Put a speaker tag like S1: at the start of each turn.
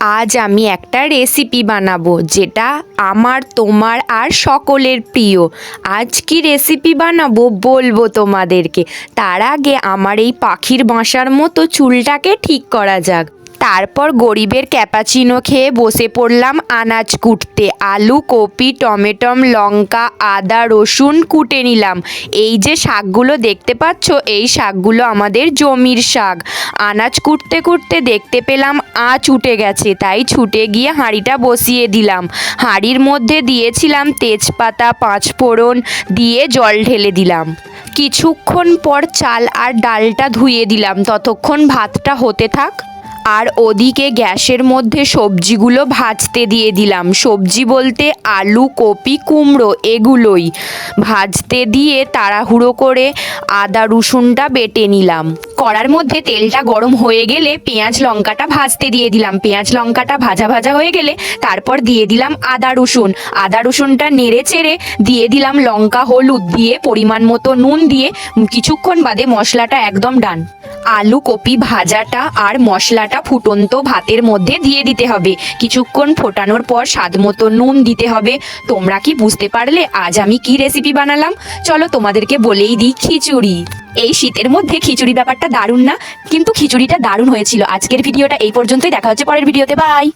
S1: আজ আমি একটা রেসিপি বানাবো যেটা আমার তোমার আর সকলের প্রিয়। আজ কি রেসিপি বানাবো বলবো তোমাদেরকে। তার আগে আমার এই পাখির বাসার মতো চুলটাকে ঠিক করা যাক। তারপর গরিবের ক্যাপাচিনো খেয়ে বসে পড়লাম আনাজ কুটতে। আলু, কপি, টমেটম, লঙ্কা, আদা, রসুন কুটে নিলাম। এই যে শাকগুলো দেখতে পাচ্ছ, এই শাকগুলো আমাদের জমির শাক। আনাজ কুটতে কুটতে দেখতে পেলাম আঁচ উঠে গেছে, তাই ছুটে গিয়ে হাঁড়িটা বসিয়ে দিলাম। হাঁড়ির মধ্যে দিয়েছিলাম তেজপাতা, পাঁচফোড়ন দিয়ে জল ঢেলে দিলাম। কিছুক্ষণ পর চাল আর ডালটা ধুয়ে দিলাম, ততক্ষণ ভাতটা হতে থাক। আর ওদিকে গ্যাসের মধ্যে সবজিগুলো ভাজতে দিয়ে দিলাম। সবজি বলতে আলু, কপি, কুমড়ো এগুলোই ভাজতে দিয়ে তাড়াহুড়ো করে আদা রসুনটা বেটে নিলাম। কড়ার মধ্যে তেলটা গরম হয়ে গেলে পেঁয়াজ লঙ্কাটা ভাজতে দিয়ে দিলাম। পেঁয়াজ লঙ্কাটা ভাজা ভাজা হয়ে গেলে তারপর দিয়ে দিলাম আদা রসুন। আদা রসুনটা নেড়ে চেড়ে দিয়ে দিলাম লঙ্কা, হলুদ দিয়ে পরিমাণ মতো নুন দিয়ে কিছুক্ষণ বাদে মশলাটা একদম ডান। আলু, কপি ভাজাটা আর মশলাটা ফুটন্ত ভাতের মধ্যে দিয়ে দিতে হবে। কিছুক্ষণ ফোটানোর পর স্বাদ মতো নুন দিতে হবে। তোমরা কি বুঝতে পারলে আজ আমি কি রেসিপি বানালাম? চলো তোমাদেরকে বলেই দিই, খিচুড়ি। এই শীতের মধ্যে খিচুড়ি ব্যাপারটা দারুণ না? কিন্তু খিচুড়িটা দারুণ হয়েছিল। আজকের ভিডিওটা এই পর্যন্তই, দেখা হচ্ছে পরের ভিডিওতে। বাই।